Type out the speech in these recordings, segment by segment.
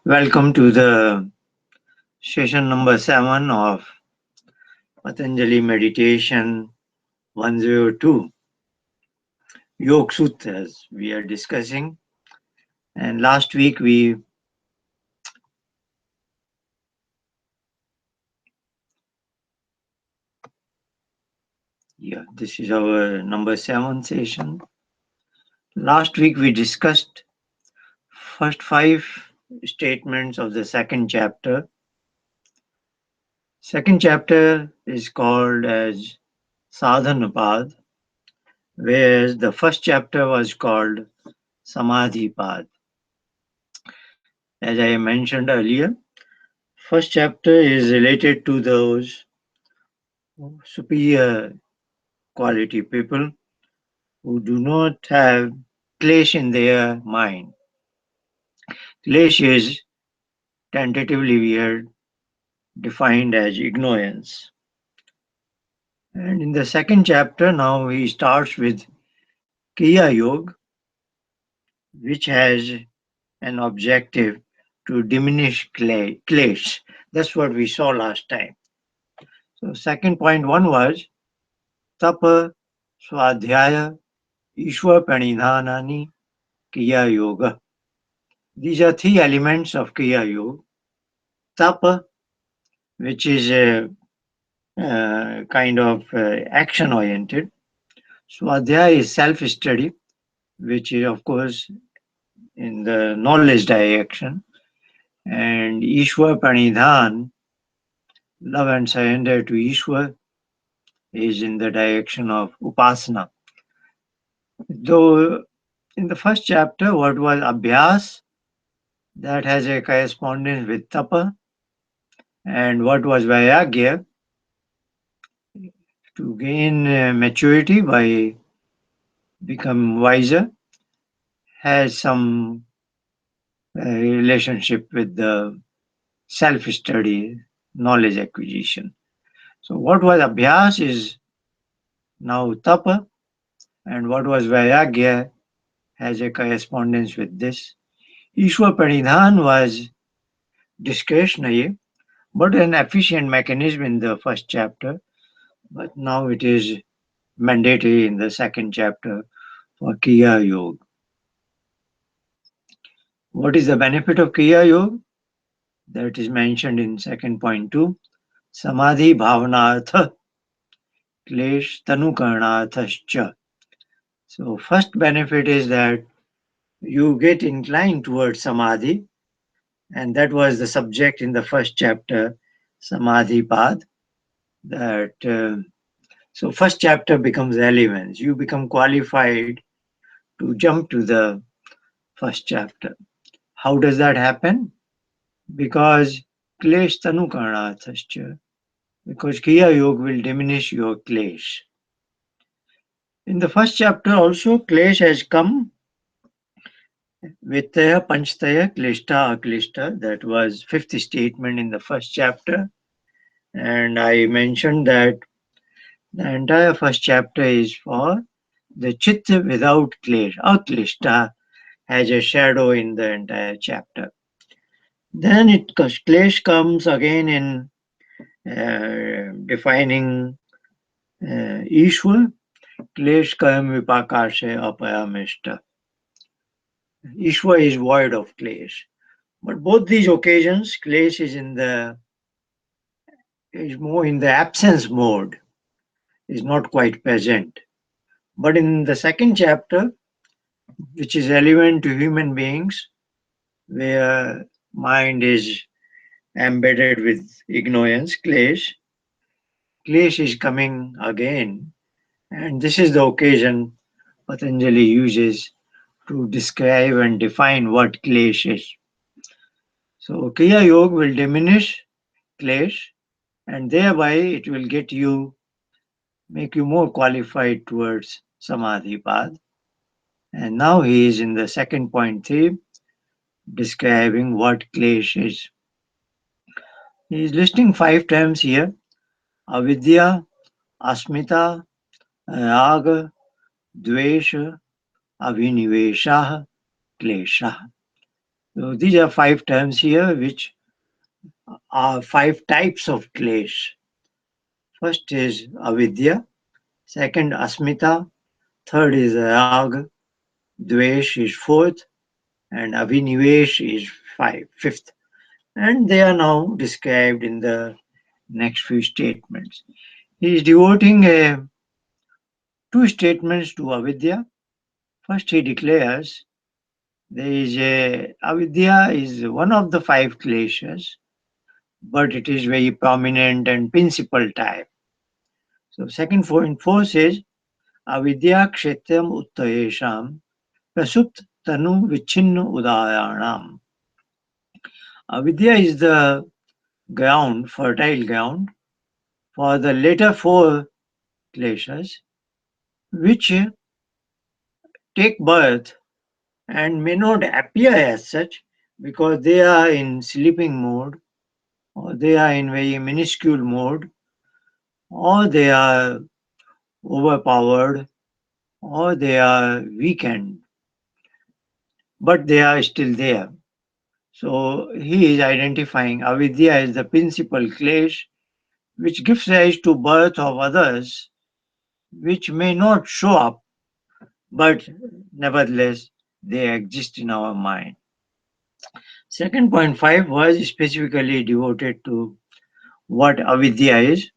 Welcome to the session number 7 of Patanjali Meditation 102 Yoga Sutras we are discussing. And last week this is our number 7 session. Last week we discussed first 5 statements of the second chapter. Second chapter is called as Sadhanapad, whereas the first chapter was called Samadhipad. As I mentioned earlier, first chapter is related to those superior quality people who do not have clash in their mind. Clash is tentatively we are defined as ignorance. And in the second chapter, now he starts with Kriya Yoga, which has an objective to diminish clash. That's what we saw last time. So, second point one was Tapa Swadhyaya Ishwar Pranidhanani Kriya Yoga. These are 3 elements of Kriya Yoga. Tapa, which is a kind of action oriented. Swadhyaya is self study, which is, of course, in the knowledge direction. And Ishwar Pranidhan, love and surrender to Ishwar, is in the direction of Upasana. Though in the first chapter, what was Abhyas, that has a correspondence with Tapa, and what was Vairagya, to gain maturity by become wiser, has some relationship with the self-study, knowledge acquisition. So what was Abhyas is now Tapa, and what was Vairagya has a correspondence with this. Ishwar Pranidhan was discretionary, but an efficient mechanism in the first chapter, but now it is mandatory in the second chapter for Kriya Yoga. What is the benefit of Kriya Yoga? That is mentioned in second point 2. Samadhi bhavanartha klesh tanukarnarthascha. So first benefit is that you get inclined towards samadhi, and that was the subject in the first chapter, Samadhi Path. That so first chapter becomes relevance. You become qualified to jump to the first chapter. How does that happen? Because klesh tanukarnarthascha. Because Kriya Yoga will diminish your klesh. In the first chapter also, klesh has come Vitaya Panchataya Klishta Aklishta. That was fifth statement in the first chapter. And I mentioned that the entire first chapter is for the Chitta without Klesh. Aklishta has a shadow in the entire chapter. Then Klesh comes again in defining Ishwar. Klesh Kayam Vipakashe Apayamishta. Ishwar is void of Klesh. But both these occasions, Klesh is more in the absence mode, is not quite present. But in the second chapter, which is relevant to human beings, where mind is embedded with ignorance, Klesh is coming again. And this is the occasion Patanjali uses to describe and define what Klesh is. So Kriya Yoga will diminish Klesh, and thereby it will make you more qualified towards Samadhi path. And now he is in the second point 3, describing what Klesh is. He is listing 5 terms here: avidya, asmita, raga, dvesha, avinivesha, klesha. So these are five terms here, which are five types of klesh. First is avidya, second asmita, third is rag, dvesh is fourth, and avinivesh is fifth. And they are now described in the next few statements. He is devoting two statements to avidya. First, he declares there is avidya is one of the five kleshas, but it is very prominent and principal type. So, second point four says avidya kshetram uttayesham prasupt tanu vichinnu udaharanam. Avidya is the ground, fertile ground, for the later four kleshas, which take birth and may not appear as such because they are in sleeping mode, or they are in very minuscule mode, or they are overpowered, or they are weakened, but they are still there. So he is identifying avidya as the principal klesh which gives rise to birth of others which may not show up, but nevertheless they exist in our mind. Second point five was specifically devoted to what avidya is.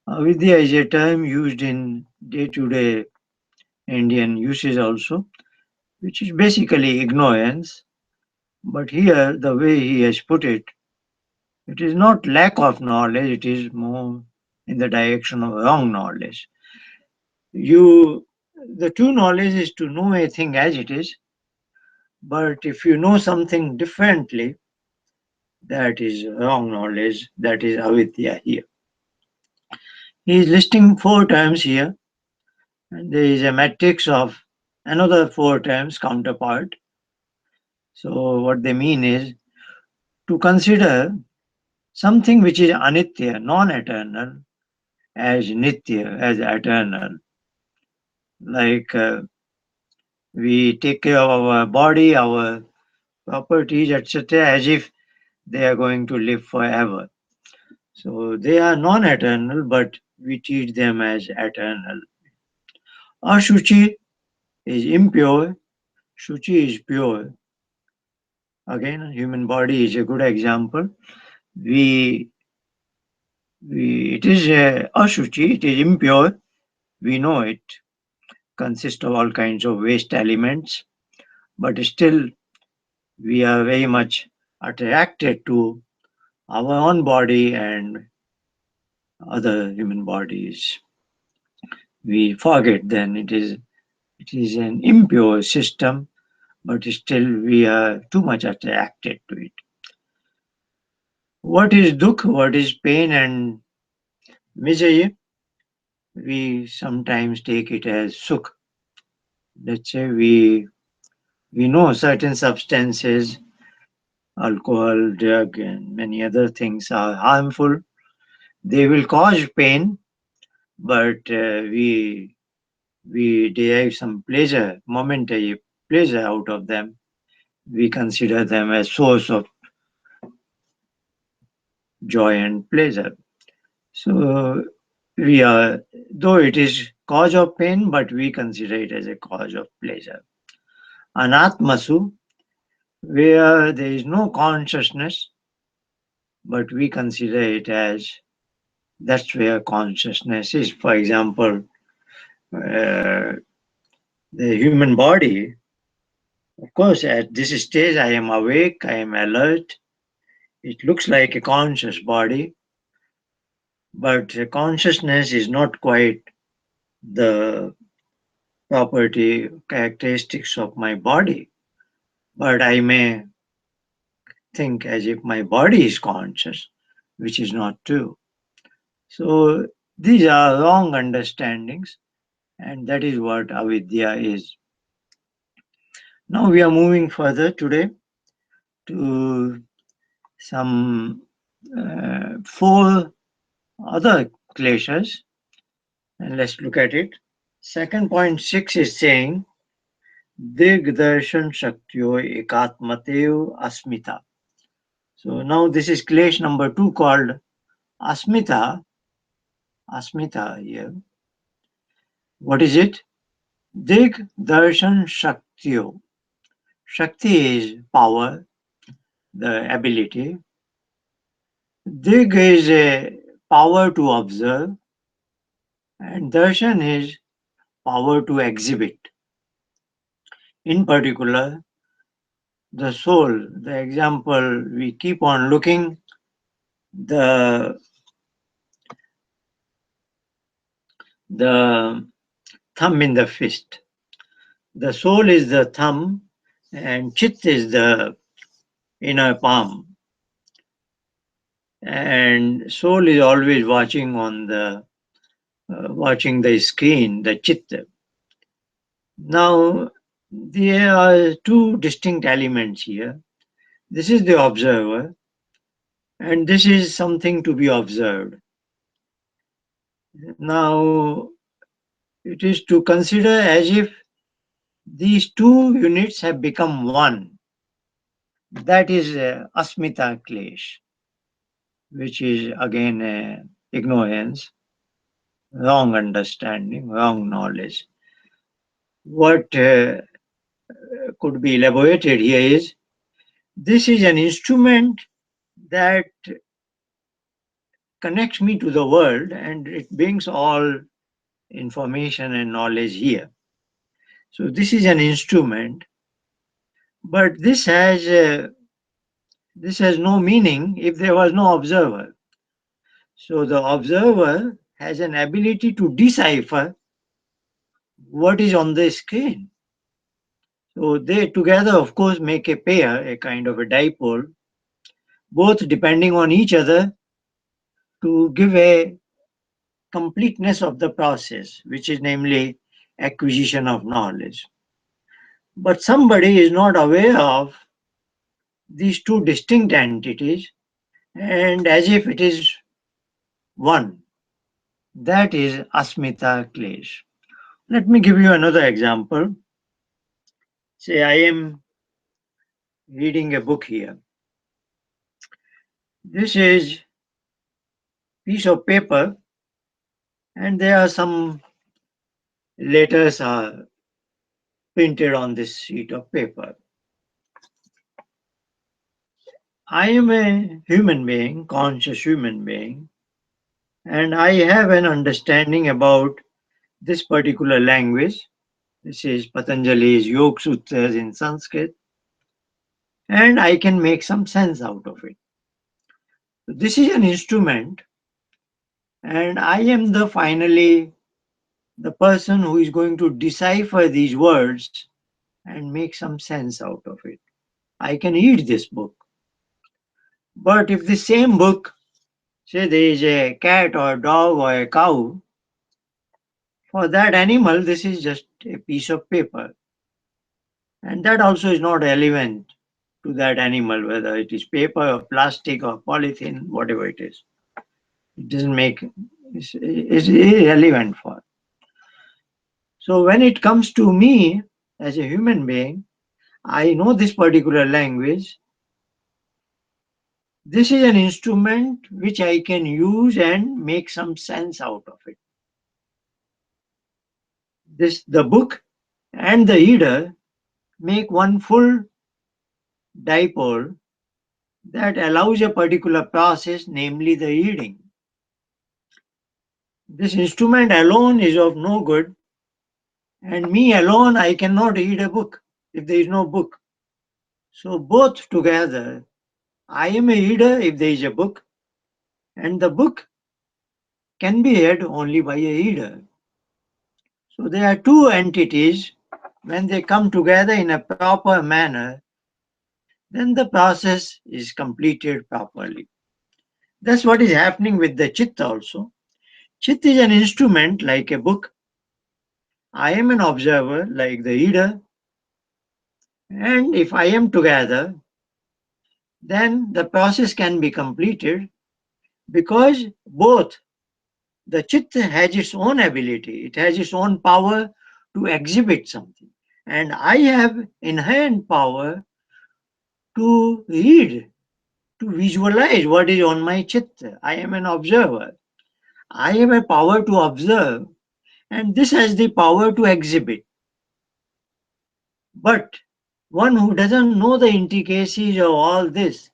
Avidya is a term used in day to day Indian usage also, which is basically ignorance. But here, the way he has put it is not lack of knowledge, it is more in the direction of wrong knowledge. You, the true knowledge is to know a thing as it is, but if you know something differently, that is wrong knowledge, that is avidya here. He is listing four terms here, and there is a matrix of another four terms counterpart. So, what they mean is to consider something which is anitya, non eternal, as nitya, as eternal. Like we take care of our body, our properties, etc., as if they are going to live forever. So, they are non eternal, but we treat them as eternal. Ashuchi is impure, Shuchi is pure. Again, human body is a good example. We, it is ashuchi, it is impure. We know it consists of all kinds of waste elements, but still we are very much attracted to our own body and other human bodies. We forget then it is an impure system, but still we are too much attracted to it. What is dukh? What is pain and misery? We sometimes take it as sukh. Let's say we know certain substances, alcohol, drug, and many other things are harmful. They will cause pain, but we derive some pleasure, momentary pleasure out of them. We consider them as source of joy and pleasure. So we are, though it is cause of pain, but we consider it as a cause of pleasure. Anatmasu, where there is no consciousness, but we consider it as that's where consciousness is. For example, the human body, of course, at this stage, I am awake, I am alert. It looks like a conscious body, but consciousness is not quite the property, characteristics of my body. But I may think as if my body is conscious, which is not true. So these are wrong understandings, and that is what avidya is. Now we are moving further today to some four other kleshas, and let's look at it. Second point six is saying Digdarshan Shaktyo Ekatmatev Asmita. So now this is clash number 2 called Asmita. Asmita here. What is it? Digdarshan Shaktyo. Shakti is power, the ability. Dig is a power to observe, and darshan is power to exhibit. In particular, the soul, the example we keep on looking, the the thumb in the fist. The soul is the thumb, and chit is the inner palm. And soul is always watching the screen, the chitta. Now, there are two distinct elements here. This is the observer, and this is something to be observed. Now, it is to consider as if these two units have become one. That is asmita klesh, which is again ignorance, wrong understanding, wrong knowledge. What could be elaborated here is this is an instrument that connects me to the world and it brings all information and knowledge here. So this is an instrument, but this has no meaning if there was no observer. So the observer has an ability to decipher what is on the screen. So they together, of course, make a pair, a kind of a dipole, both depending on each other to give a completeness of the process, which is namely acquisition of knowledge. But somebody is not aware of these two distinct entities and as if it is one. That is asmita klesh. Let me give you another example. Say I am reading a book here. This is piece of paper and there are some letters are printed on this sheet of paper. I am a human being, conscious human being, and I have an understanding about this particular language. This is Patanjali's Yoga Sutras in Sanskrit, and I can make some sense out of it. This is an instrument, and I am the person who is going to decipher these words and make some sense out of it. I can read this book. But if the same book, say there is a cat or a dog or a cow, for that animal, this is just a piece of paper. And that also is not relevant to that animal, whether it is paper or plastic or polythene, whatever it is. It doesn't make, it's irrelevant for. So when it comes to me as a human being, I know this particular language. This is an instrument which I can use and make some sense out of it. The book and the reader make one full dipole that allows a particular process, namely the reading. This instrument alone is of no good, and me alone, I cannot read a book if there is no book. So both together, I am a reader if there is a book, and the book can be read only by a reader. So there are two entities. When they come together in a proper manner, then the process is completed properly. That's what is happening with the chit also. Chit is an instrument like a book. I am an observer like the reader. And if I am together, then the process can be completed because both the chit has its own ability, it has its own power to exhibit something. and I have inherent power to read, to visualize what is on my chitta. I am an observer. I have a power to observe, and this has the power to exhibit. But one who doesn't know the intricacies of all this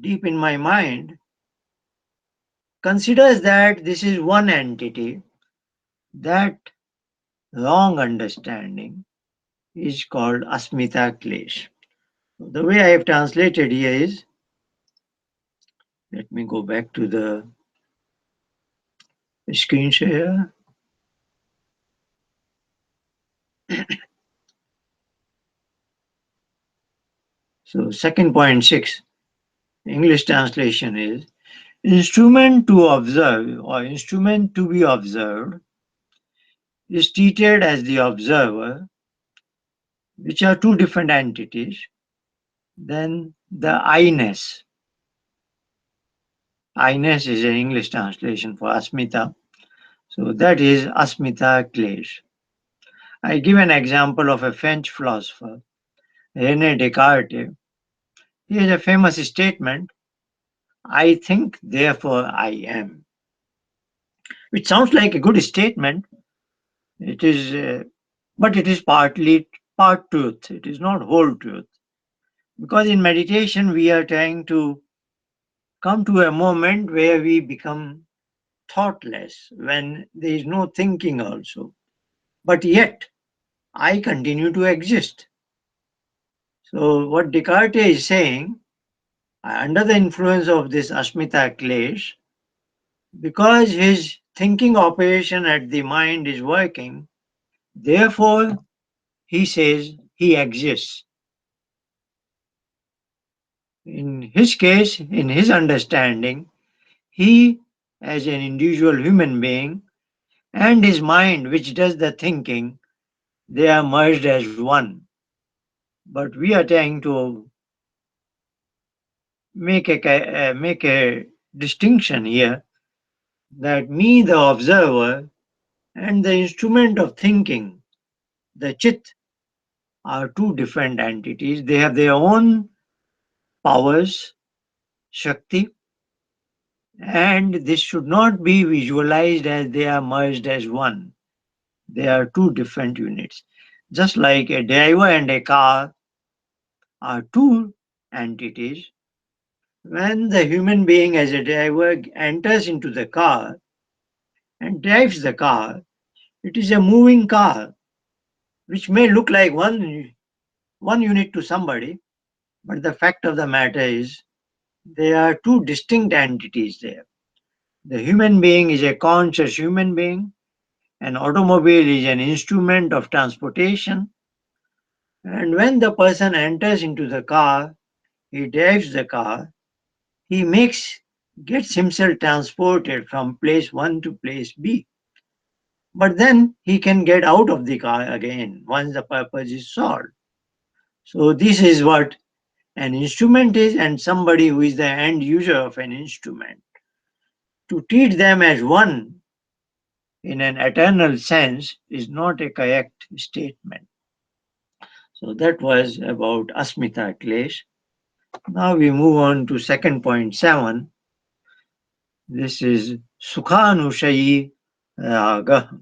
deep in my mind considers that this is one entity. That wrong understanding is called Asmita Klesh. The way I have translated here is, let me go back to the screen share. So, second point six, English translation is instrument to observe or instrument to be observed is treated as the observer, which are two different entities. Then the I-ness. I-ness is an English translation for Asmita. So that is Asmita Klesh. I give an example of a French philosopher, René Descartes. He has a famous statement, I think, therefore I am. Which sounds like a good statement. It is, but it is partly part truth. It is not whole truth. Because in meditation, we are trying to come to a moment where we become thoughtless, when there is no thinking also. But yet, I continue to exist. So, what Descartes is saying, under the influence of this Asmita Klesh, because his thinking operation at the mind is working, therefore, he says he exists. In his case, in his understanding, he, as an individual human being, and his mind, which does the thinking, they are merged as one. But we are trying to make a distinction here that me, the observer, and the instrument of thinking, the chit, are two different entities. They have their own powers, Shakti, and this should not be visualized as they are merged as one. They are two different units. Just like a driver and a car are two entities, when the human being as a driver enters into the car and drives the car, it is a moving car, which may look like one unit to somebody, but the fact of the matter is there are two distinct entities there. The human being is a conscious human being, an automobile is an instrument of transportation, and when the person enters into the car, he drives the car, he gets himself transported from place 1 to place B. But then he can get out of the car again once the purpose is solved. So this is what an instrument is, and somebody who is the end user of an instrument. To treat them as one in an eternal sense is not a correct statement. So that was about Asmita Klesh. Now we move on to second point 7. This is Sukhanushayi Raga.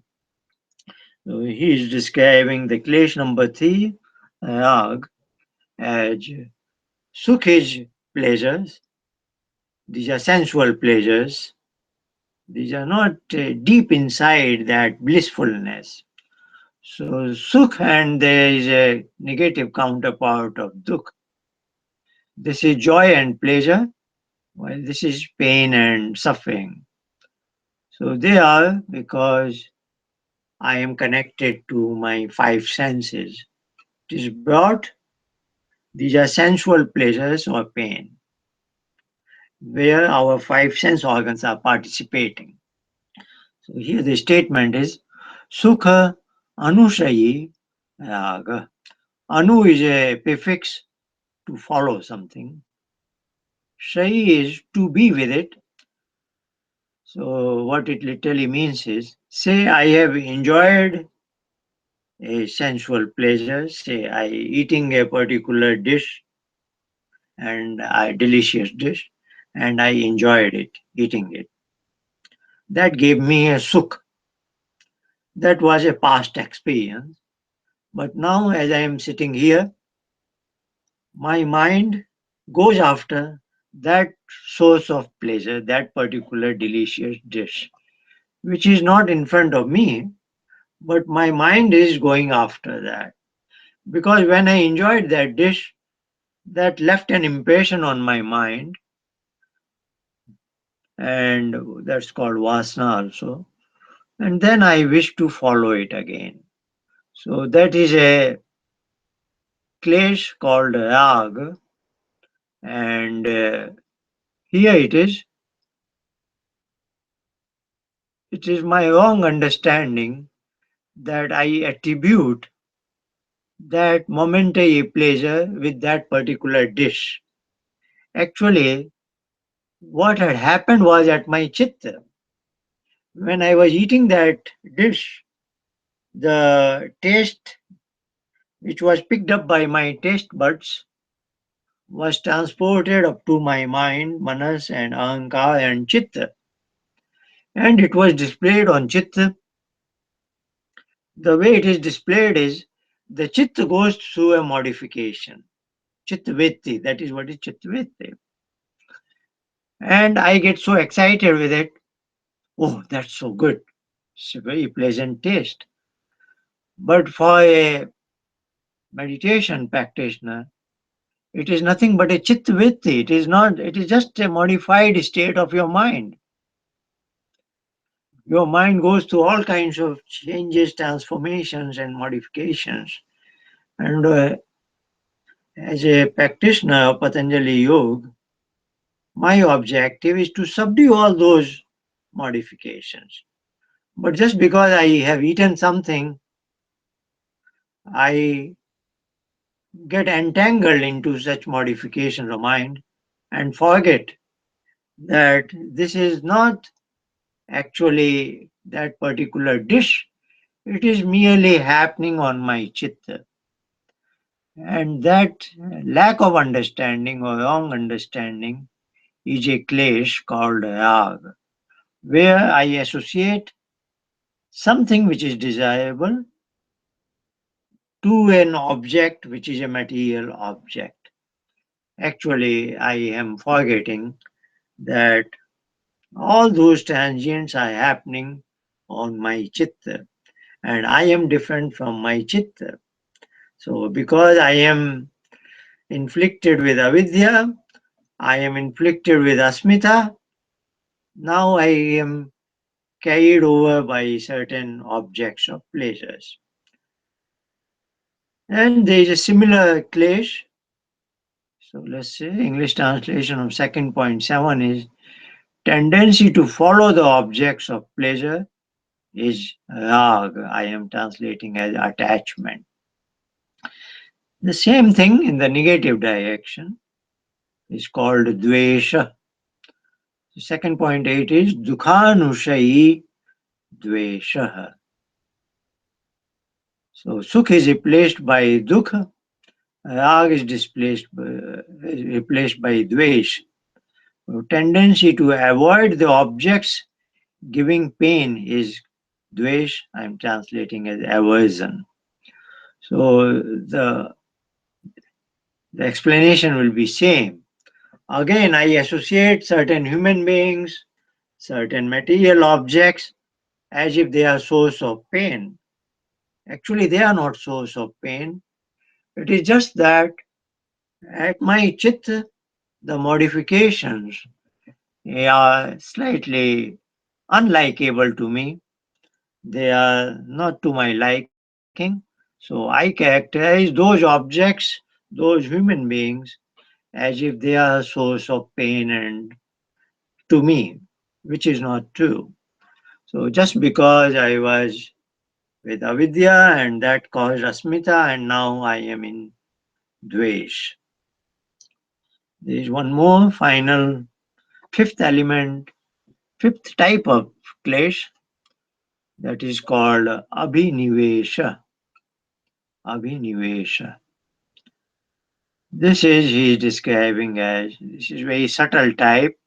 So he is describing the Klesh number 3, Rag, as Sukh is pleasures. These are sensual pleasures. These are not deep inside that blissfulness. So Sukh, and there is a negative counterpart of Dukh. This is joy and pleasure, while this is pain and suffering. So they are because I am connected to my five senses. It is brought, these are sensual pleasures or pain, where our five sense organs are participating. So here the statement is Sukha Anushayi Raga. Anu is a prefix to follow something. Shayi is to be with it. So what it literally means is, say I have enjoyed a sensual pleasure, say I eating a particular dish and a delicious dish, and I enjoyed it, eating it. That gave me a sukh. That was a past experience. But now, as I am sitting here, my mind goes after that source of pleasure, that particular delicious dish, which is not in front of me, but my mind is going after that. Because when I enjoyed that dish, that left an impression on my mind, and that's called vasana also. And then I wish to follow it again. So that is a clash called rag, and here it is. It is my wrong understanding that I attribute that momentary pleasure with that particular dish. Actually, what had happened was at my chitta. When I was eating that dish, the taste which was picked up by my taste buds was transported up to my mind, manas and ahankar and chitta, and it was displayed on chitta. The way it is displayed is the chitta goes through a modification. Chittavritti, that is what is chittavritti. And I get so excited with it. Oh, that's so good. It's a very pleasant taste. But for a meditation practitioner, it is nothing but a chittavritti. It is not, it is just a modified state of your mind. Your mind goes through all kinds of changes, transformations, and modifications. And as a practitioner of Patanjali Yoga, my objective is to subdue all those modifications. But just because I have eaten something, I get entangled into such modifications of mind and forget that this is not actually that particular dish. It is merely happening on my chitta. And that lack of understanding or wrong understanding is a clash called rag, where I associate something which is desirable to an object which is a material object. Actually, I am forgetting that all those transients are happening on my chitta, and I am different from my chitta. So, because I am inflicted with avidya, I am inflicted with asmita, now I am carried over by certain objects of pleasures. And there is a similar clash. So let's say English translation of second point 7 is tendency to follow the objects of pleasure is rag. I am translating as attachment. The same thing in the negative direction is called dvesha. The second point 8 is dukhanushayi dvesha. So sukh is replaced by dukha, rag is replaced by dvesh. So tendency to avoid the objects giving pain is dvesh. I'm translating as aversion. So the explanation will be same. Again, I associate certain human beings, certain material objects as if they are source of pain. Actually, they are not source of pain. It is just that at my chitta, the modifications are slightly unlikable to me. They are not to my liking. So I characterize those objects, those human beings, as if they are a source of pain and to me, which is not true. So just because I was with avidya and that caused asmita and now I am in dvesh. There is one more final fifth element, fifth type of clash that is called abhinivesha. Abhinivesha. This is he is describing as this is very subtle type.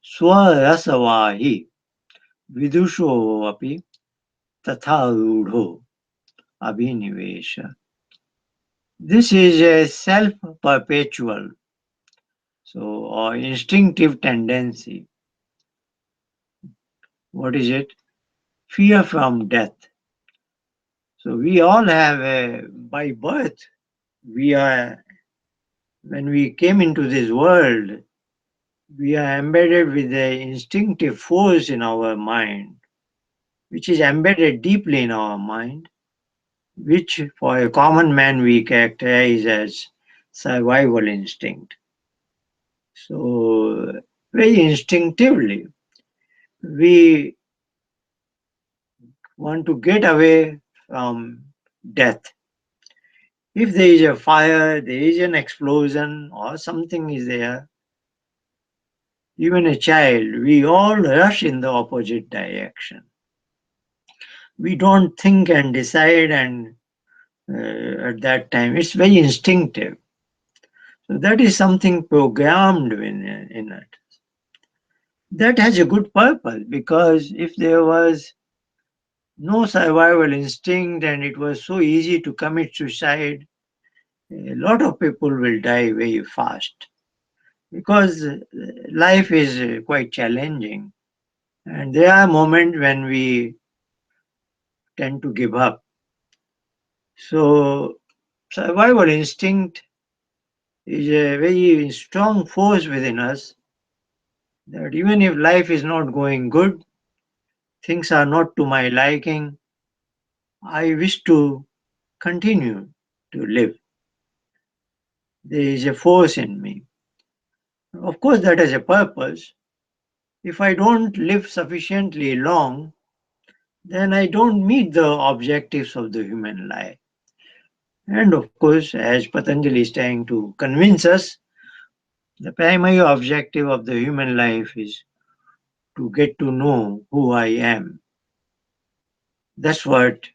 Swarasavahi vidusho api tatharudho abhinivesha. This is a self-perpetual, so or instinctive tendency. What is it? Fear from death. So we all have a, by birth, we are, when we came into this world, we are embedded with the instinctive force in our mind, which is embedded deeply in our mind, which for a common man we characterize as survival instinct. So, very instinctively, we want to get away from death. If there is a fire, there is an explosion, or something is there, even a child, we all rush in the opposite direction. We don't think and decide, and at that time, it's very instinctive. So that is something programmed in it. That has a good purpose because if there was no survival instinct and it was so easy to commit suicide, a lot of people will die very fast because life is quite challenging. And there are moments when we tend to give up. So, survival instinct is a very strong force within us that even if life is not going good, things are not to my liking, I wish to continue to live. There is a force in me. Of course, that has a purpose. If I don't live sufficiently long, then I don't meet the objectives of the human life. And of course, as Patanjali is trying to convince us, the primary objective of the human life is to get to know who I am. That's what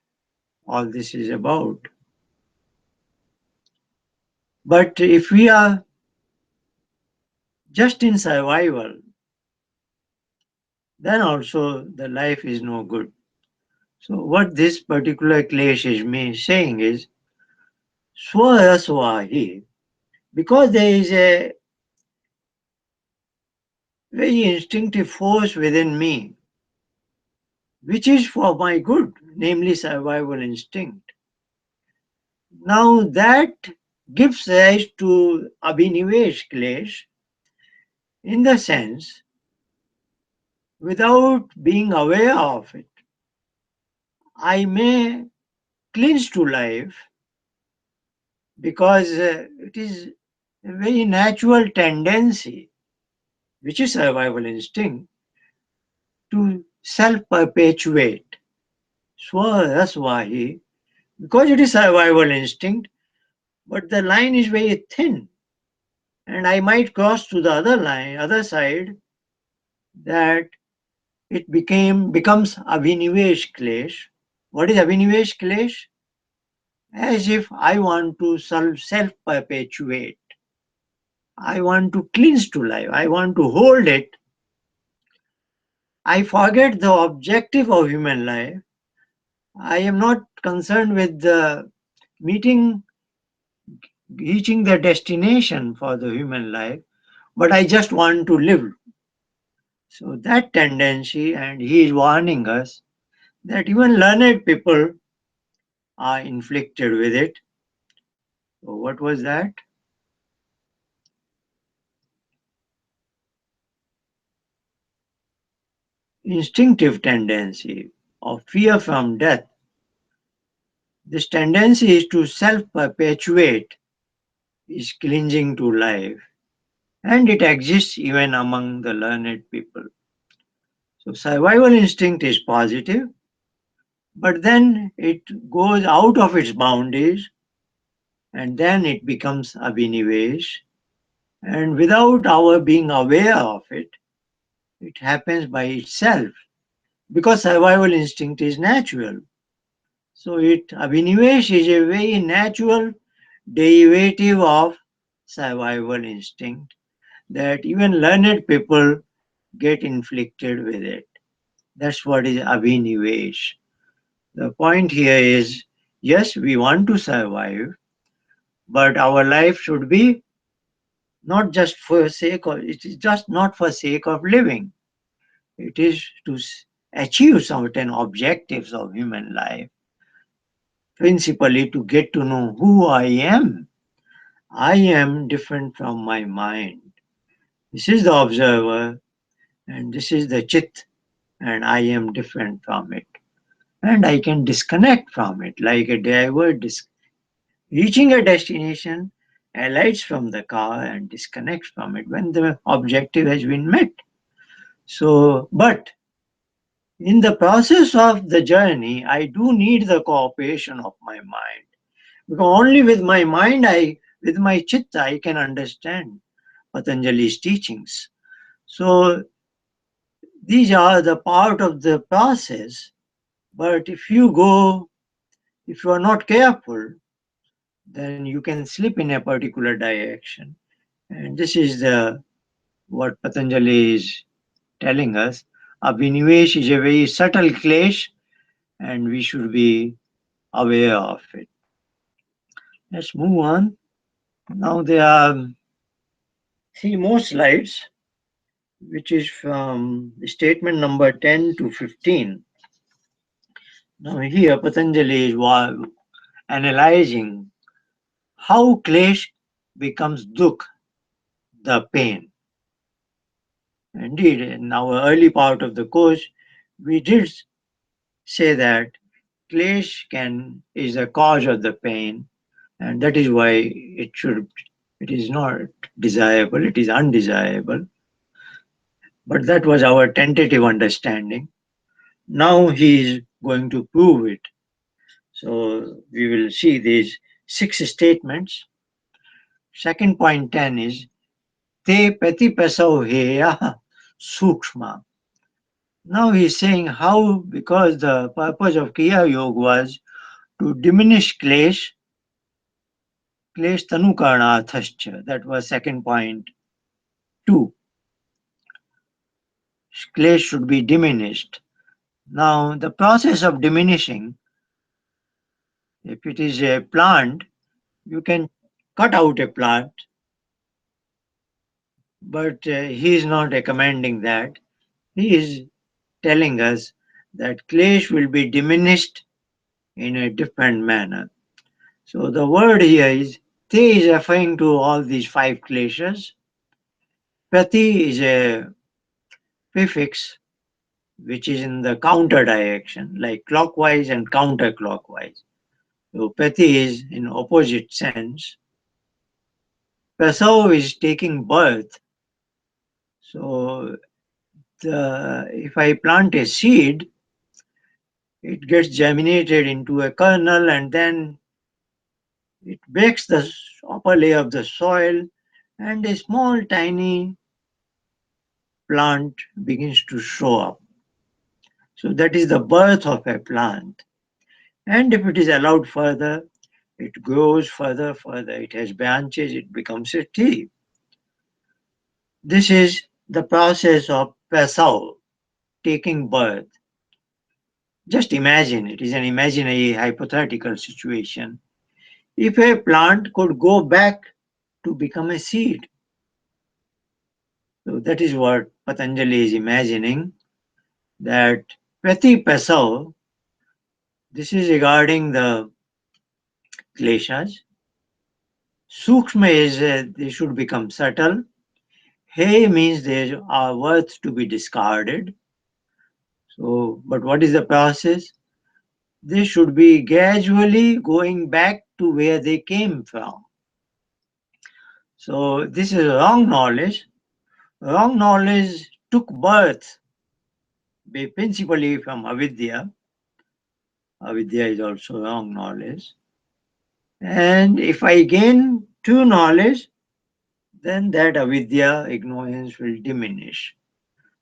all this is about. But if we are just in survival, then also the life is no good. So what this particular clash is me saying is Swayaswahi, because there is a very instinctive force within me, which is for my good, namely survival instinct. Now that gives rise to Abhinivesh Klesh in the sense, without being aware of it, I may cling to life because it is a very natural tendency, which is survival instinct, to self-perpetuate. Swaswahi, because it is survival instinct, but the line is very thin, and I might cross to the other line, other side, that it becomes Abhinivesh Klesh. What is Abhinivesh Klesh? As if I want to self-perpetuate. I want to cling to life. I want to hold it. I forget the objective of human life. I am not concerned with the meeting, reaching the destination for the human life, but I just want to live. So that tendency, and he is warning us that even learned people are inflicted with it. So what was that? Instinctive tendency of fear from death. This tendency is to self-perpetuate, is clinging to life, and it exists even among the learned people. So survival instinct is positive, but then it goes out of its boundaries and then it becomes abhinivesh. And without our being aware of it, it happens by itself because survival instinct is natural. So it Abhinivesh is a very natural derivative of survival instinct that even learned people get inflicted with it. That's what is Abhinivesh. The point here is yes, we want to survive, but our life should be not just for sake of it is just not for sake of living. It is to achieve certain objectives of human life, principally to get to know who I am. I am different from my mind. This is the observer, and this is the chit, and I am different from it. And I can disconnect from it like a driver reaching a destination, alights from the car and disconnects from it when the objective has been met. So, but in the process of the journey, I do need the cooperation of my mind. Because only with my mind, with my chitta, I can understand Patanjali's teachings. So these are the part of the process. But if you are not careful, then you can slip in a particular direction. And this is the what Patanjali is telling us. Abhinivesh is a very subtle clash, and we should be aware of it. Let's move on. Now there are three more slides, which is from statement number 10 to 15. Now here Patanjali is analyzing how clash becomes dukh, the pain. Indeed, in our early part of the course, we did say that clash is the cause of the pain, and that is why it is not desirable, it is undesirable. But that was our tentative understanding. Now he is going to prove it. So we will see these six statements. Second point 10 is te petipaso heya sukshma. Now he's saying how, because the purpose of Kriya Yoga was to diminish klesh tanukarnathascha. That was second point 2. Klesh should be diminished. Now, the process of diminishing, if it is a plant, you can cut out a plant, but he is not recommending that. He is telling us that klesh will be diminished in a different manner. So the word here is te is referring to all these five kleshas. Prati is a prefix which is in the counter direction, like clockwise and counterclockwise. So prati is in opposite sense. Prasau is taking birth. So if I plant a seed, it gets germinated into a kernel and then it breaks the upper layer of the soil and a small tiny plant begins to show up. So that is the birth of a plant. And if it is allowed further, it grows further. It has branches, it becomes a tree. This is the process of Pesau, taking birth. Just imagine, it is an imaginary hypothetical situation. If a plant could go back to become a seed, so that is what Patanjali is imagining, that Prati Pesau, this is regarding the kleshas. Sukshma is they should become subtle. Hey means they are worth to be discarded. So, but what is the process? They should be gradually going back to where they came from. So, this is wrong knowledge. Wrong knowledge took birth principally from avidya. Avidya is also wrong knowledge. And if I gain true knowledge, then that avidya, ignorance will diminish.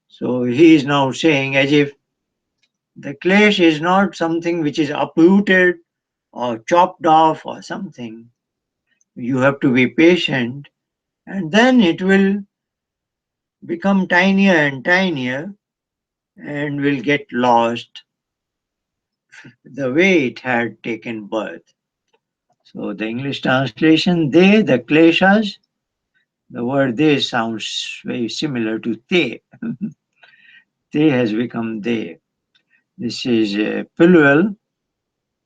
So he is now saying, as if The clash is not something which is uprooted or chopped off or something. You have to be patient, and then it will become tinier and tinier and will get lost the way it had taken birth. So the English translation, they, the kleshas, the word they sounds very similar to they. They has become they. This is plural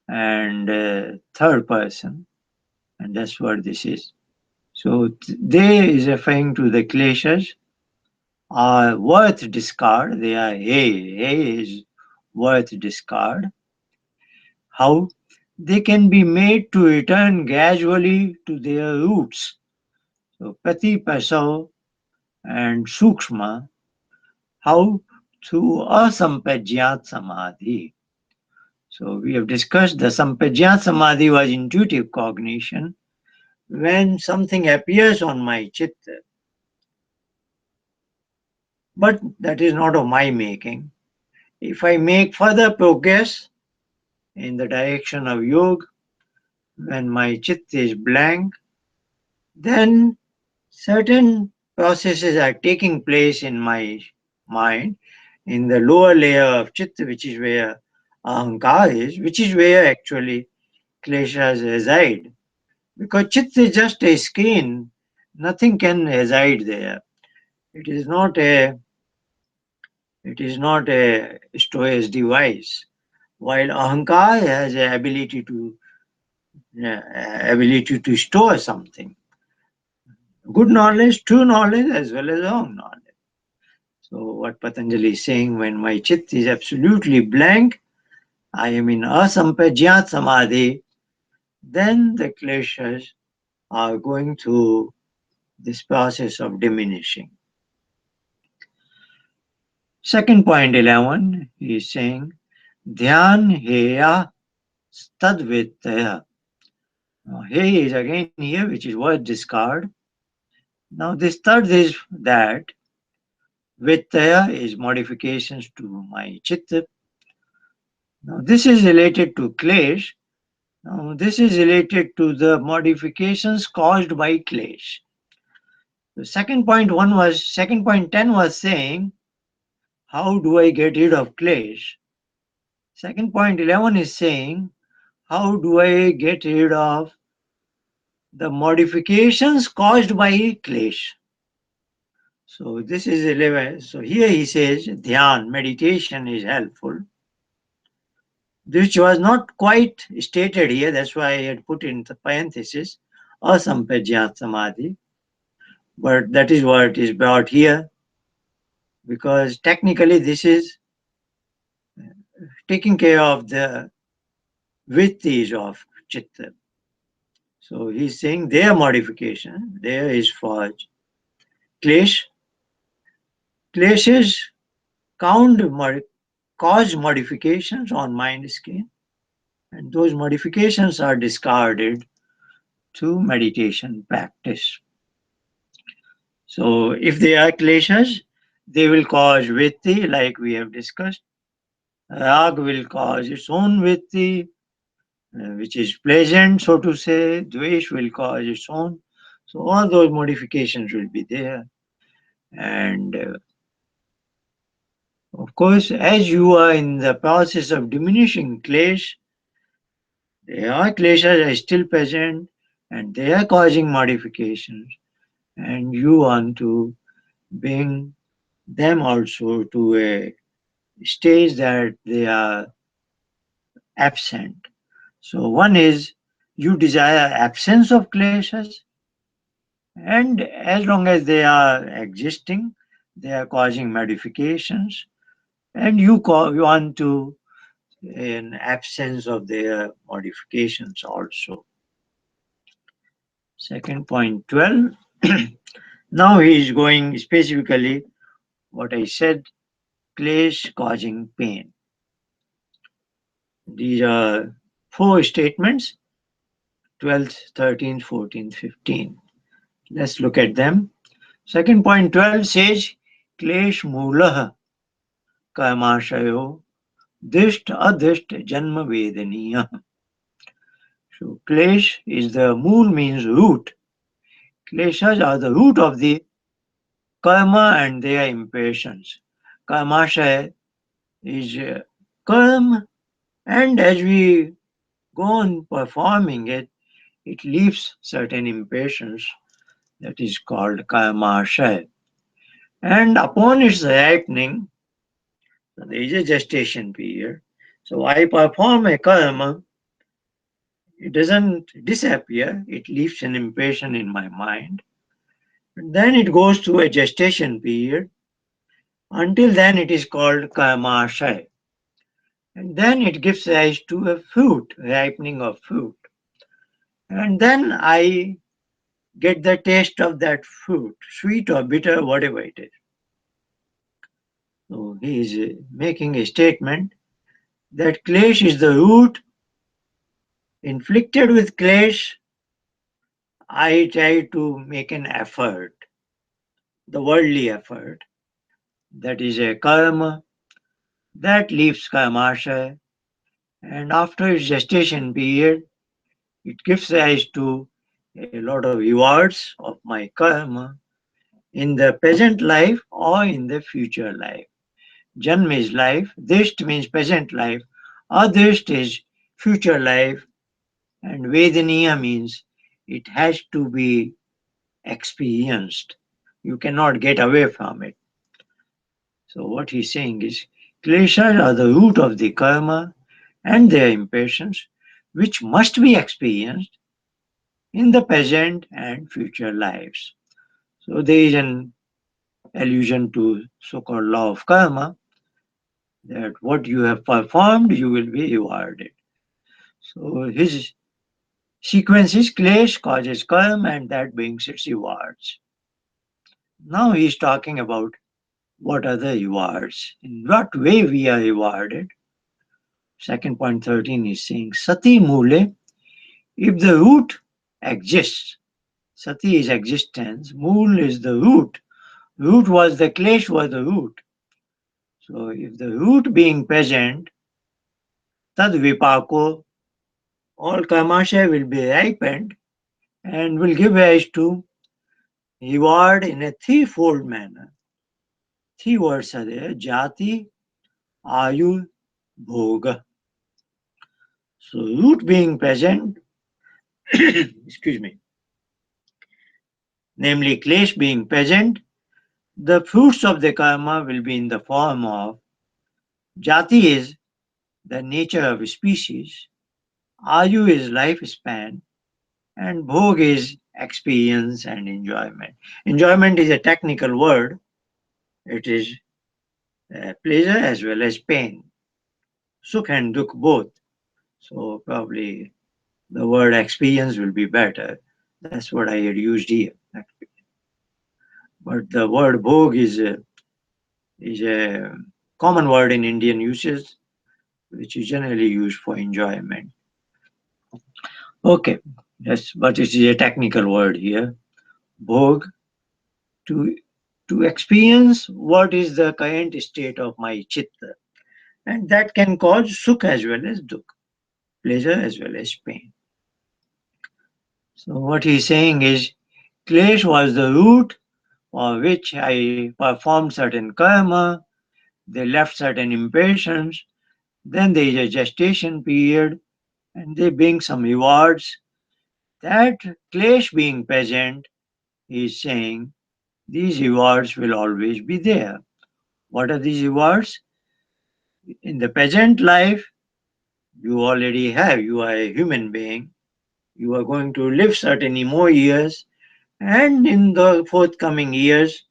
and third person, and that's what this is. So they is referring to the kleshas are worth discard. They are hay is worth discard. How they can be made to return gradually to their roots. So Pati Pasav and Sukshma, how through asampajyat samadhi. So we have discussed the sampajyat samadhi was intuitive cognition. When something appears on my chitta, but that is not of my making. If I make further progress in the direction of yoga, when my chitta is blank, then certain processes are taking place in my mind in the lower layer of chitta, which is where ahankar is, which is where actually kleshas reside. Because chitta is just a screen, nothing can reside there. It is not a it is not a storage device. While ahankar has a ability to store something, good knowledge, true knowledge, as well as wrong knowledge. So what Patanjali is saying, when my chit is absolutely blank, I am in asampajyat samadhi, then the kleshas are going through this process of diminishing. Second point 11, he is saying, dhyan heya stadvittaya. Now, hey is again here, which is word discard. Now, this third is that vittaya is modifications to my chitta. Now, this is related to klesh. Now, this is related to the modifications caused by klesh. The second point 10 was saying, how do I get rid of klesh? Second point 11 is saying, how do I get rid of the modifications caused by klesh? So this is 11. So here he says, dhyan, meditation is helpful. Which was not quite stated here, that's why I had put in the parenthesis, asampajyat samadhi, but that is what is brought here, because technically this is taking care of the vrittis of chitta. So he's saying their modification, there is for klesh. Kleshes count cause modifications on mind skin, and those modifications are discarded through meditation practice. So if they are kleshas, they will cause vritti, like we have discussed. Rag will cause its own vritti, which is pleasant, so to say. Dvesh will cause its own. So all those modifications will be there. And of course, as you are in the process of diminishing klesh, there are kleshas are still present and they are causing modifications. And you want to bring them also to a stage that they are absent. So one is you desire absence of kleshas, and as long as they are existing, they are causing modifications, and you want to an absence of their modifications also. Second point 12. Now he is going specifically what I said, clash causing pain. These are four statements, 12th, 13th, 14th, 15th. Let's look at them. Second point 12 says, Klesh Mulah Karmashayo Disht adisht janma vedaniya. So klesh is the mool means root. Kleshas are the root of the karma and their impatience. Karmasha is karma, and as we go on performing it, it leaves certain impatience that is called karmasha. And upon its ripening, so there is a gestation period. So I perform a karma, it doesn't disappear, it leaves an impression in my mind. Then it goes through a gestation period. Until then, it is called karmasha. And then it gives rise to a fruit, ripening of fruit. And then I get the taste of that fruit, sweet or bitter, whatever it is. So he is making a statement that clash is the root. Inflicted with clash, I try to make an effort, the worldly effort, that is a karma that leaves karmasha, and after its gestation period, it gives rise to a lot of rewards of my karma in the present life or in the future life. Janma is life, Disht means present life, Adisht is future life, and Vedaniya means it has to be experienced. You cannot get away from it. So, what he's saying is kleshas are the root of the karma and their impatience, which must be experienced in the present and future lives. So, there is an allusion to so called law of karma that what you have performed, you will be rewarded. So, his sequence is clash causes karma, and that brings its rewards. Now, he is talking about what are the rewards, in what way we are rewarded. Second point 13 is saying Sati Mule, if the root exists, Sati is existence, Mool is the root. Root was the clash was the root. So if the root being present, Tad Vipako, all Kamasha will be ripened and will give rise to reward in a threefold manner. Three words are there Jati, Ayu, Bhoga. So root being present, excuse me, namely clash being present, the fruits of the karma will be in the form of jati is the nature of species, ayu is lifespan, and bhog is experience and enjoyment. Enjoyment is a technical word. It is pleasure as well as pain, sukh and dukh both. So probably the word experience will be better. That's what I had used here. But the word bhog is a common word in Indian usage, which is generally used for enjoyment. Okay, yes, but it is a technical word here. Bhog, to to experience what is the current state of my chitta, and that can cause sukh as well as dukh, pleasure as well as pain. So what he's saying is, klesh was the root for which I performed certain karma. They left certain impressions. Then there is a gestation period, and they bring some rewards. That klesh being present is saying these rewards will always be there. What are these rewards? In the present life, you already have, you are a human being, you are going to live certainly more years, and in the forthcoming years,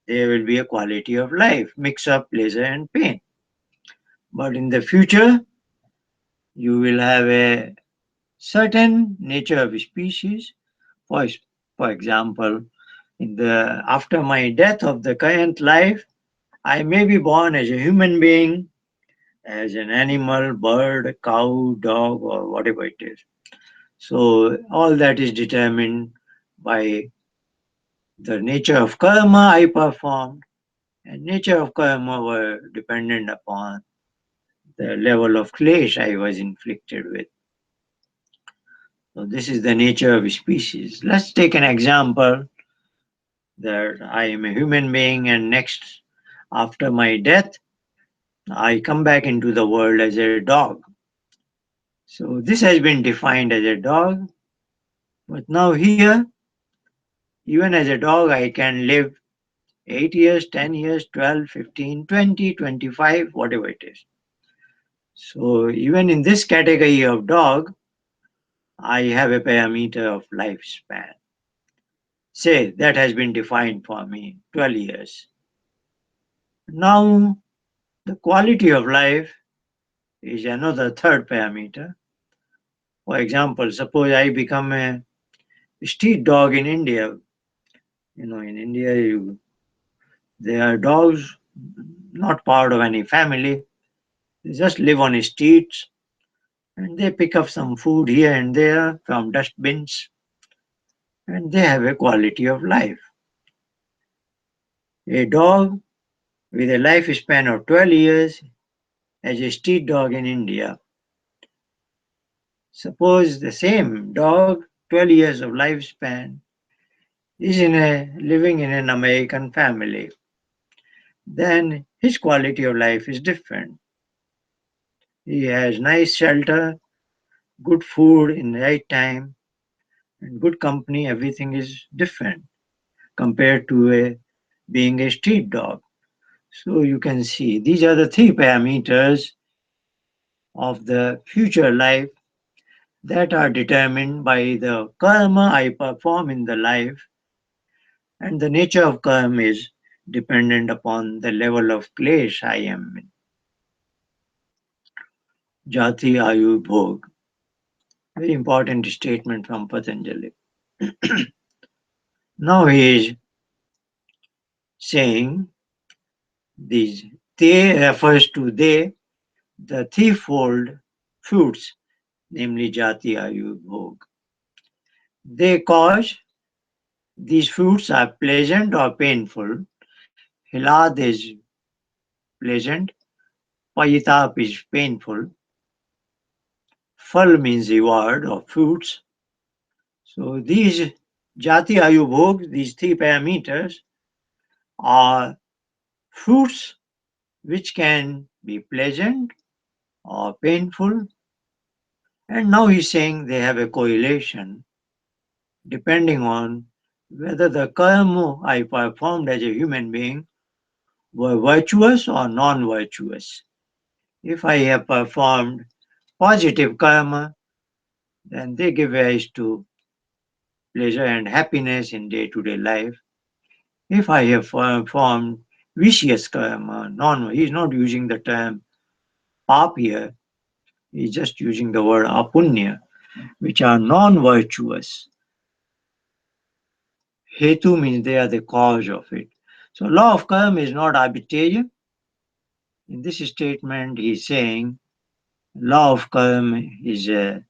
there will be a quality of life, mix of pleasure and pain. But in the future, you will have a certain nature of species. For, for example, in the after my death of the current life, I may be born as a human being, as an animal, bird, cow, dog, or whatever it is. So all that is determined by the nature of karma I performed, and nature of karma were dependent upon the level of clash I was inflicted with. So this is the nature of species. Let's take an example that I am a human being and next, after my death, I come back into the world as a dog. So this has been defined as a dog, but now here, even as a dog, I can live 8 years, 10 years, 12, 15, 20, 25, whatever it is. So even in this category of dog, I have a parameter of lifespan. Say that has been defined for me 12 years. Now the quality of life is another third parameter. For example, suppose I become a street dog in India. In India, there are dogs not part of any family. They just live on streets and they pick up some food here and there from dustbins and they have a quality of life. A dog with a lifespan of 12 years as a street dog in India. Suppose the same dog, 12 years of lifespan, is living in an American family. Then his quality of life is different. He has nice shelter, good food in the right time, and good company. Everything is different compared to being a street dog. So you can see these are the three parameters of the future life that are determined by the karma I perform in the life, and the nature of karma is dependent upon the level of clash I am in. Jati Ayu Bhog. Very important statement from Patanjali. Now he is saying these they refers to they, the threefold fruits, namely Jati Ayu Bhog. They cause these fruits are pleasant or painful. Hilad is pleasant, Payitap is painful, Fal means reward or fruits. So these Jati Ayu Bhog, these three parameters, are fruits which can be pleasant or painful. And now he's saying they have a correlation depending on whether the karma I performed as a human being were virtuous or non virtuous. If I have performed positive karma, then they give rise to pleasure and happiness in day to day life. If I have performed vicious karma, he's not using the term pap here, he's just using the word apunya, which are non virtuous. Hetu means they are the cause of it. So law of karma is not arbitrary. In this statement, he's saying law of karma is there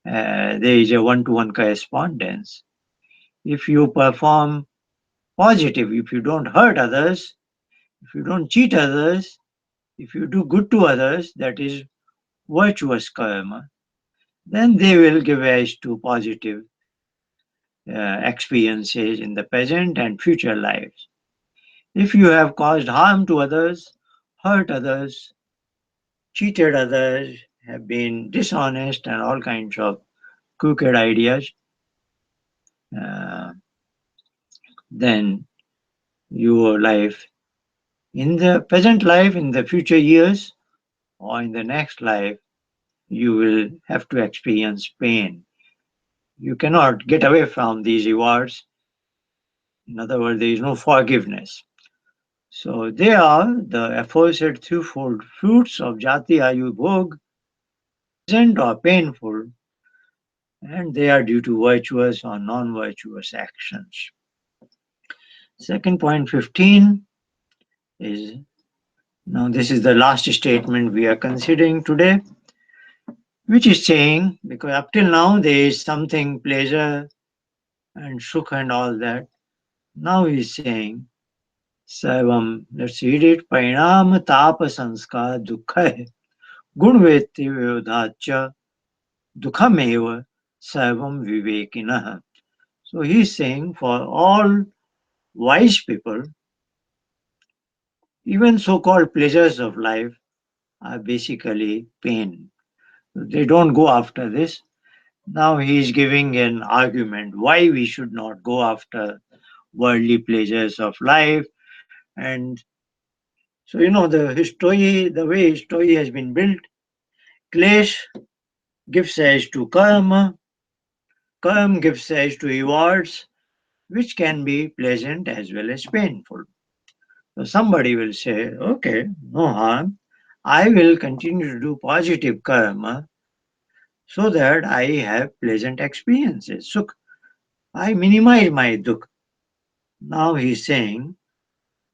is a one-to-one correspondence. If you perform positive, if you don't hurt others, if you don't cheat others, if you do good to others, that is virtuous karma, then they will give rise to positive experiences in the present and future lives. If you have caused harm to others, hurt others, cheated others, have been dishonest and all kinds of crooked ideas, uh, then your life in the present life, in the future years, or in the next life, you will have to experience pain. You cannot get away from these rewards. In other words, there is no forgiveness. So they are the aforesaid twofold fruits of Jati Ayu Bhog, pleasant or painful, and they are due to virtuous or non virtuous actions. Second point 15 is now this is the last statement we are considering today, which is saying because up till now there is something pleasure and sukh and all that. Now he is saying Sarvam, let's read it. Parinam tapa sanskar dukkha hai. Gunveti Vyodhacha Dukhameva Sarvam Vivekinah. So he's saying for all wise people, even so called pleasures of life are basically pain. They don't go after this. Now he is giving an argument why we should not go after worldly pleasures of life. And so, the way history has been built, Klesh gives rise to karma, karma gives rise to rewards, which can be pleasant as well as painful. So somebody will say, okay, no harm. I will continue to do positive karma so that I have pleasant experiences. So I minimize my dukh. Now he's saying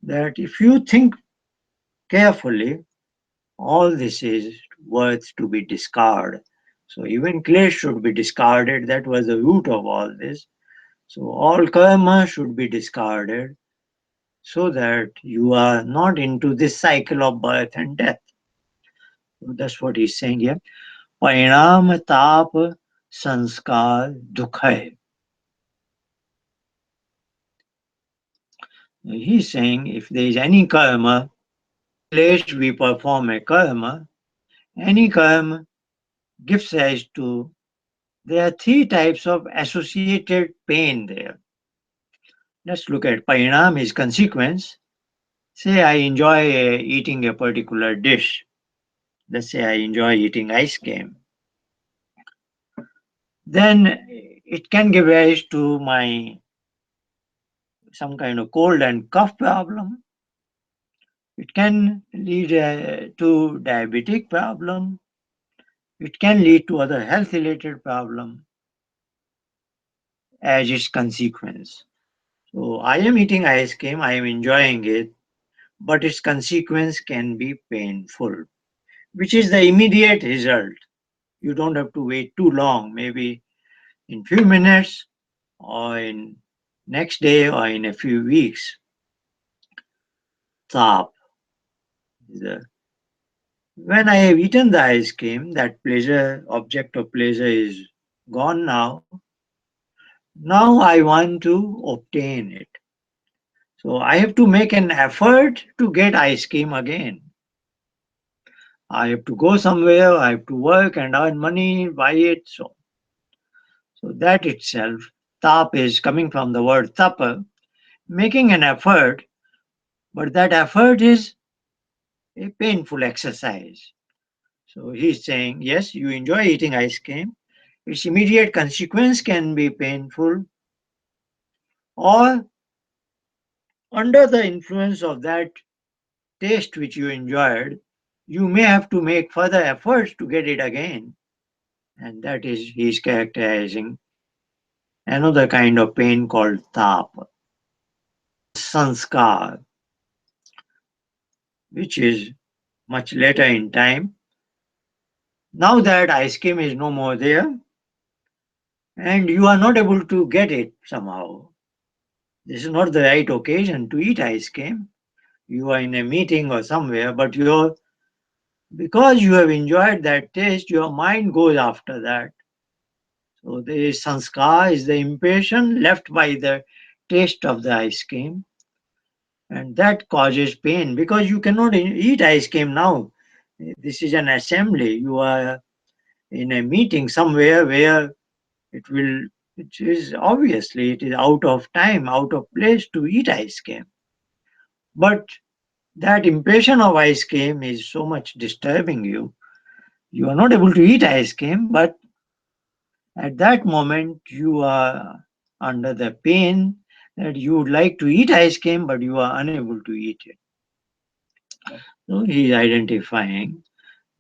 that if you think carefully, all this is worth to be discarded. So even clay should be discarded. That was the root of all this. So all karma should be discarded so that you are not into this cycle of birth and death. So that's what he's saying here. Parinam tap sanskar dukha. He's saying if there is any karma, clash we perform a karma, any karma gives rise to, there are three types of associated pain there. Let's look at parinam is consequence. Say I enjoy eating a particular dish. Let's say I enjoy eating ice cream. Then it can give rise to my some kind of cold and cough problem. It can lead to diabetic problem. It can lead to other health related problem as its consequence. So I am eating ice cream, I am enjoying it, but its consequence can be painful, which is the immediate result. You don't have to wait too long, maybe in few minutes or in next day or in a few weeks. Tap. When I have eaten the ice cream, that pleasure, object of pleasure is gone now. Now I want to obtain it. So I have to make an effort to get ice cream again. I have to go somewhere, I have to work and earn money, buy it. So that itself, tap is coming from the word tapa, making an effort, but that effort is a painful exercise. So he's saying, yes, you enjoy eating ice cream. Its immediate consequence can be painful, or under the influence of that taste which you enjoyed, you may have to make further efforts to get it again. And that is, he's characterizing another kind of pain called tap, sanskar, which is much later in time. Now that ice cream is no more there, and you are not able to get it somehow. This is not the right occasion to eat ice cream. You are in a meeting or somewhere, but because you have enjoyed that taste, your mind goes after that. So the sanskar is the impression left by the taste of the ice cream, and that causes pain because you cannot eat ice cream now. This is an assembly. You are in a meeting somewhere where it will, it is obviously it is out of time, out of place to eat ice cream. But that impression of ice cream is so much disturbing you. You are not able to eat ice cream, but at that moment you are under the pain that you would like to eat ice cream, but you are unable to eat it. So he is identifying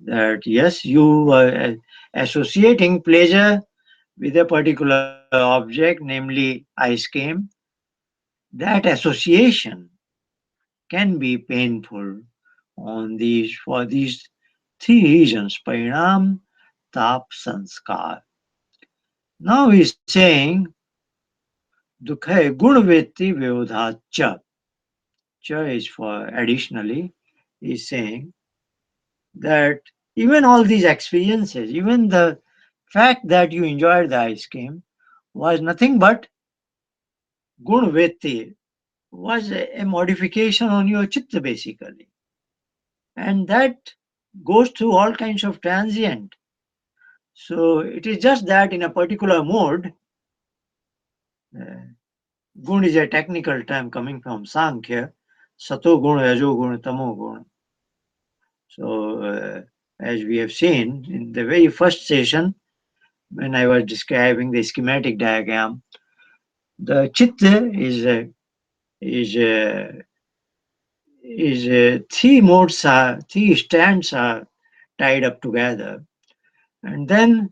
that yes, you are associating pleasure with a particular object, namely ice cream. That association can be painful on these for these three reasons: parinam, tap, sanskar. Now he's saying dukha gunvetti vyodha cha. Cha is for additionally. He's saying that Even all these experiences, even the fact that you enjoyed the ice cream was nothing but gunvritti, was a modification on your chitta basically. And that goes through all kinds of transient. So it is just that in a particular mode, uh, gun is a technical term coming from Sankhya, sato gun, rajo gun, tamo gun. So as we have seen in the very first session, when I was describing the schematic diagram, the chitta is a, three modes are three strands are tied up together, and then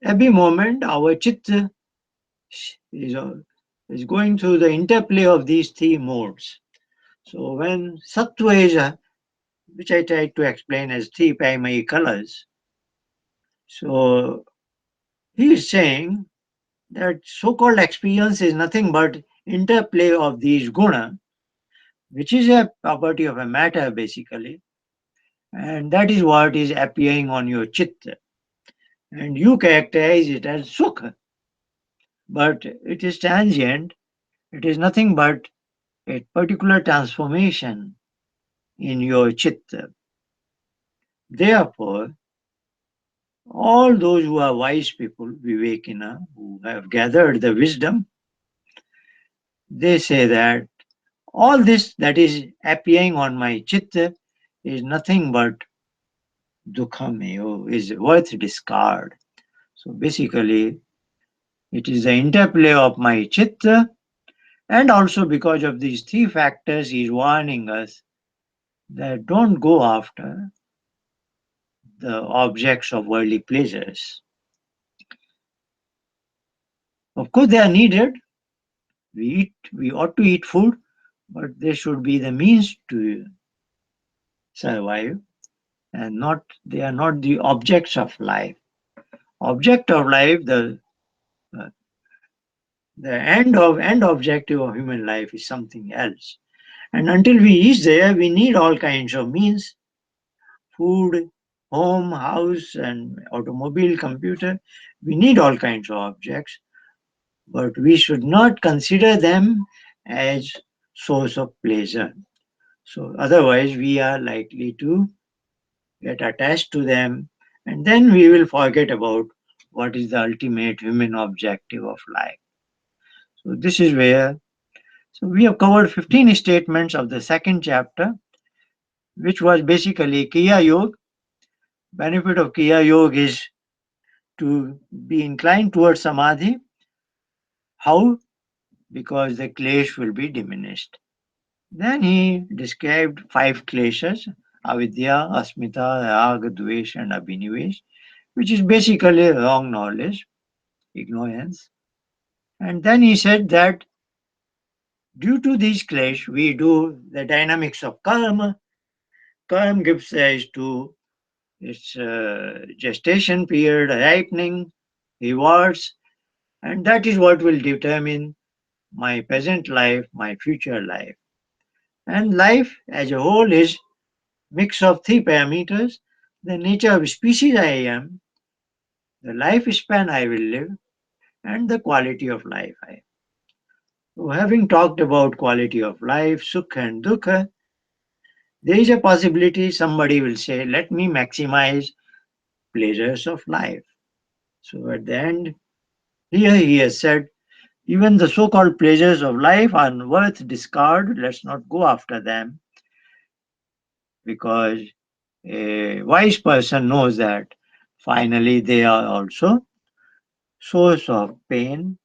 every moment our chitta is, uh, is going through the interplay of these three modes. So when sattva is, which I tried to explain as three primary colors, so he is saying that so-called experience is nothing but interplay of these guna, which is a property of a matter basically, and that is what is appearing on your chitta, and you characterize it as sukha, but it is transient. It is nothing but a particular transformation in your chitta. Therefore, all those who are wise people, Vivekina, who have gathered the wisdom, they say that all this that is appearing on my chitta is nothing but dukkhameyo, is worth discard. So basically, it is the interplay of my chitta, and also because of these three factors, he is warning us that don't go after the objects of worldly pleasures. Of course, they are needed. We ought to eat food, but they should be the means to survive, and not they are not the objects of life. Object of life, uh, the end objective of human life is something else. And until we reach there, we need all kinds of means: food, home, house, and automobile, computer. We need all kinds of objects, but we should not consider them as source of pleasure. So otherwise, we are likely to get attached to them, and then we will forget about what is the ultimate human objective of life. So this is where, so we have covered 15 statements of the second chapter, which was basically Kriya Yoga. Benefit of Kriya Yoga is to be inclined towards Samadhi. How? Because the clash will be diminished. Then he described five kleshas: avidya, asmita, raga, dvesh, and abhinivesh, which is basically wrong knowledge, ignorance. And then he said that due to these clash, we do the dynamics of karma. Karma gives rise to its gestation period, ripening, rewards, and that is what will determine my present life, my future life. And life as a whole is mix of three parameters: the nature of species I am, the lifespan I will live, and the quality of life I have. So having talked about quality of life, sukha and dukkha, there is a possibility somebody will say, let me maximize pleasures of life. So at the end, here he has said, even the so-called pleasures of life are worth discard. Let's not go after them, because a wise person knows that finally they are also source of pain.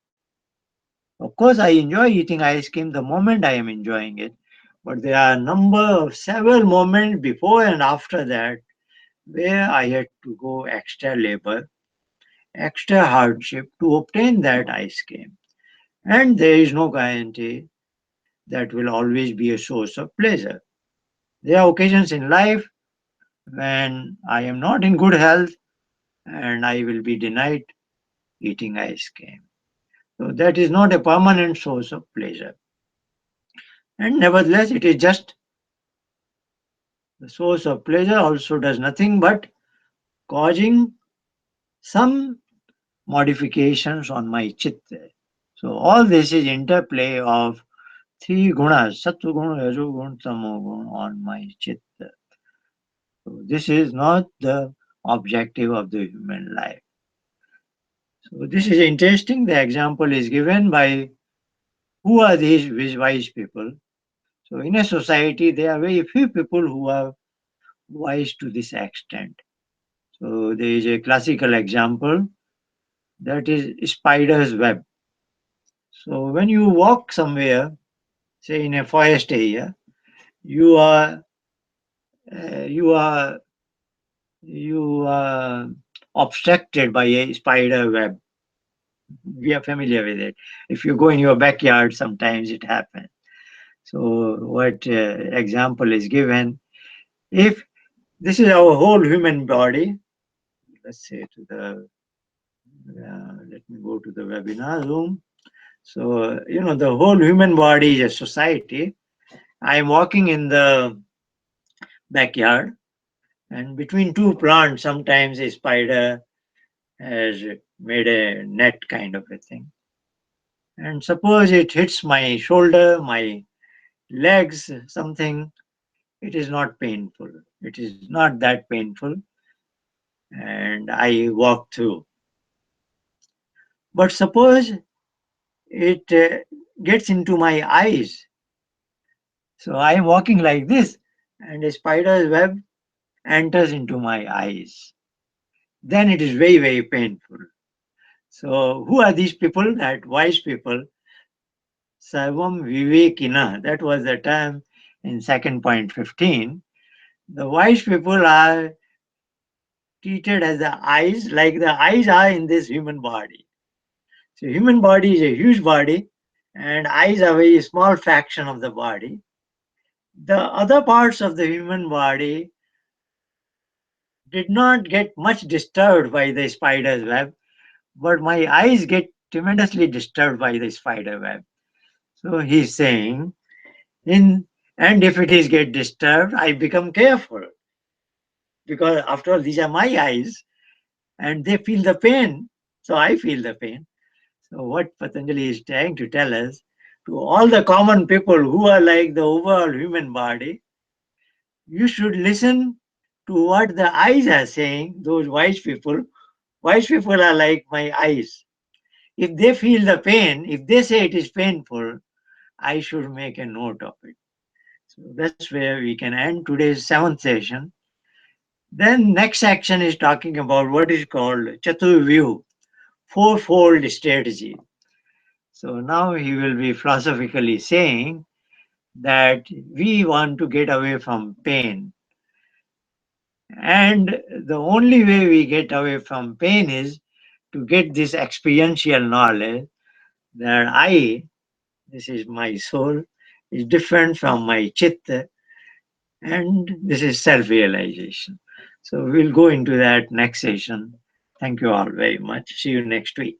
Of course, I enjoy eating ice cream the moment I am enjoying it, but there are a number of several moments before and after that where I had to go extra labor, extra hardship to obtain that ice cream. And there is no guarantee that will always be a source of pleasure. There are occasions in life when I am not in good health and I will be denied eating ice cream. So that is not a permanent source of pleasure. And nevertheless, it is just The source of pleasure also does nothing but causing some modifications on my chitta. So all this is interplay of three gunas, sattva guna, rajo guna, tamo guna on my chitta. So this is not the objective of the human life. So this is interesting. The example is given by who are these wise people. So in a society, there are very few people who are wise to this extent. So there is a classical example that is spider's web. So when you walk somewhere, say in a forest area, you are you are you are obstructed by a spider web. We are familiar with it. If you go in your backyard, sometimes it happens. So what example is given? If this is our whole human body, let's say to the let me go to the webinar room. So the whole human body is a society. I am walking in the backyard, and between two plants, sometimes a spider has made a net kind of a thing. And suppose it hits my shoulder, my legs, something, it is not painful. It is not that painful, and I walk through. But suppose it gets into my eyes. So I am walking like this, and a spider's web enters into my eyes. Then it is very, very painful. So who are these people? That wise people, Sarvam Vivekina. That was the term in second point 15. The wise people are treated as the eyes, like the eyes are in this human body. So human body is a huge body, and eyes are a very small fraction of the body. The other parts of the human body did not get much disturbed by the spider's web, but my eyes get tremendously disturbed by the spider web. So he's saying, in and if it is get disturbed, I become careful because after all, these are my eyes and they feel the pain. So I feel the pain. So what Patanjali is trying to tell us, to all the common people who are like the overall human body, you should listen to what the eyes are saying, those wise people. Wise people are like my eyes. If they feel the pain, if they say it is painful, I should make a note of it. So that's where we can end today's seventh session. Then next section is talking about what is called Chaturvyu, fourfold strategy. So now he will be philosophically saying that we want to get away from pain. And the only way we get away from pain is to get this experiential knowledge that this is my soul, is different from my chitta, and this is self realization. So we'll go into that next session. Thank you all very much. See you next week.